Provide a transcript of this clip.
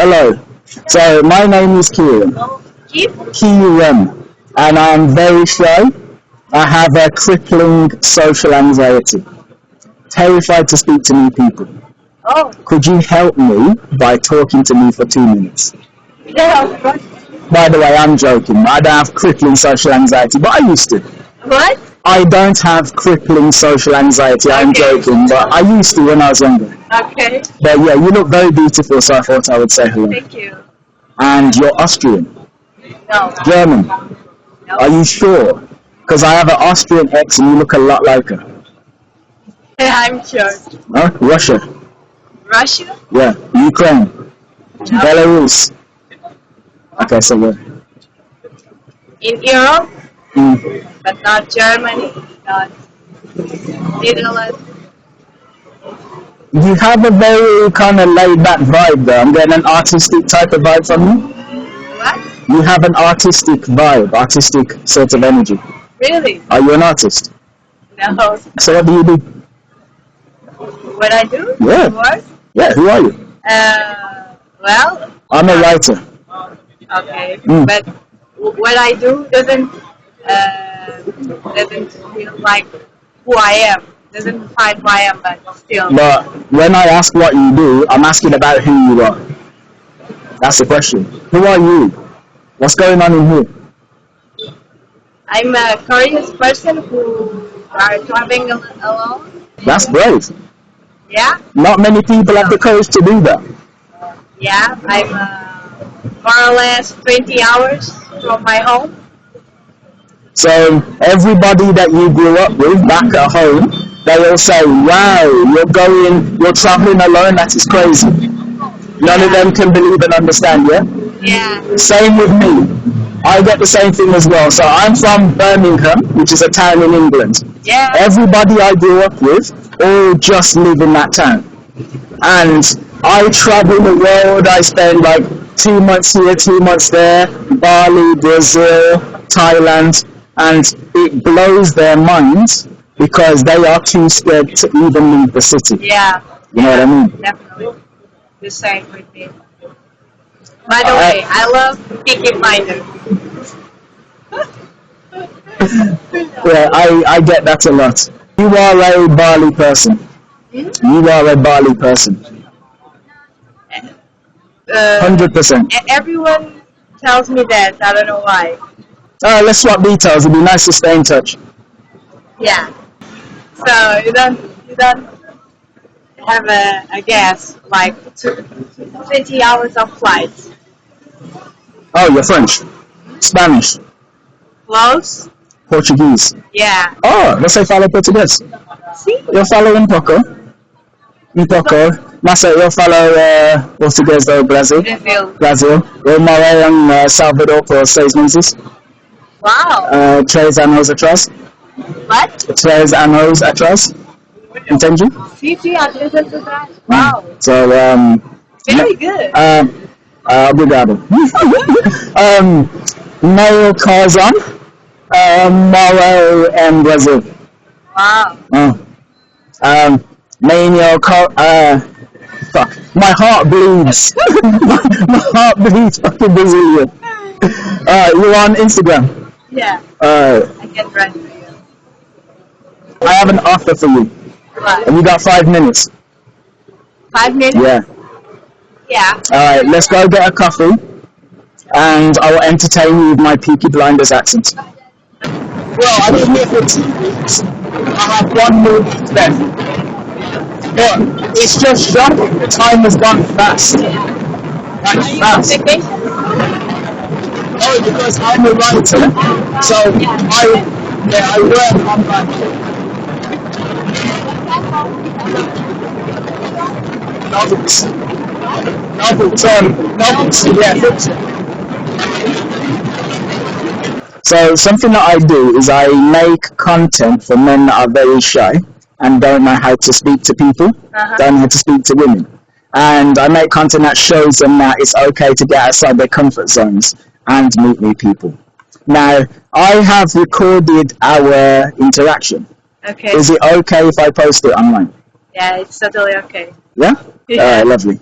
Hello. So my name is Kieran. Keep? Kieran. And I'm very shy. I have a crippling social anxiety. Terrified to speak to new people. Oh, Could you help me by talking to me for 2 minutes? yeah. By the way, I'm joking. I don't have crippling social anxiety, but I used to. What? I don't have crippling social anxiety. I'm Okay. joking, but I used to when I was younger. Okay. But yeah, you look very beautiful, so I thought I would say hello. Thank you. And you're Austrian, No. German. No. Are you sure? Because I have an Austrian ex and you look a lot like her. I'm sure. Huh? Russia. Russia? Yeah. Ukraine. No. Belarus. Okay, so yeah. In Europe, Mm. but not Germany, not Netherlands. You have a very kind of laid back vibe there. I'm getting an artistic type of vibe from you. What? You have an artistic vibe, artistic sort of energy. Really? Are you an artist? No. So what do you do? What I do? Yeah. What? Yeah, who are you? Well, I'm a writer. okay. Mm. But what I do doesn't feel like who I am. Doesn't define who I am, but still. But when I ask what you do, I'm asking about who you are. That's the question. Who are you? What's going on in here? I'm a curious person who are traveling alone. That's brave. Yeah, Not many people have the courage to do that. yeah. I'm more or less 20 hours from my home. So everybody that you grew up with back at home, they all say, wow, you're traveling alone, that is crazy. None of them can believe and understand, yeah? Yeah, Same with me. I get the same thing as well. So I'm from Birmingham, which is a town in England. yeah. Everybody I grew up with all just live in that town. And I travel the world. I spend like 2 months here, 2 months there, Bali, Brazil, Thailand, and it blows their minds because they are too scared to even leave the city. Yeah, You know what I mean? definitely. The same with me. By the way, I love Peaky Blinders. Yeah, I get that a lot. You are a Bali person. You are a Bali person. 100%. Everyone tells me that. I don't know why. Let's swap details. It'd be nice to stay in touch. Yeah. So you don't have a guess like 20 hours of flights. Oh, you're French, Spanish, Close? Portuguese. Yeah. Oh, você fala português? See? Eu falo pouco. Pouco. Mas eu falo português do Brasil. Brazil. Eu morei em Salvador por 6 meses. Wow. 3 anos atrás. What? 3 anos atrás. Entende? See, I didn't do that. Wow. So, Very good. obrigado. Mail Carzon, Morrow and Brazil. Wow. Fuck. My heart bleeds. my heart bleeds fucking Brazilian. You're on Instagram. Yeah. I I can run for you. have an offer for you. What? And you got 5 minutes. 5 minutes? Yeah. Yeah. Alright, let's go get a coffee. And I will entertain you with my Peaky Blinders accent. Well, I've been here for 2 weeks. I have 1 more week left. But it's just shocking. The time has gone fast. Like fast. Vacation? Oh, because I'm a writer. So I work on that. Novels. Novels, yeah, fiction. So something that I do is I make content for men that are very shy and don't know how to speak to people, don't know how to speak to women. And I make content that shows them that it's okay to get outside their comfort zones and meet new people. Now, I have recorded our interaction. Okay. Is it okay if I post it online? Yeah, it's totally okay. Yeah? Yeah. Alright, lovely.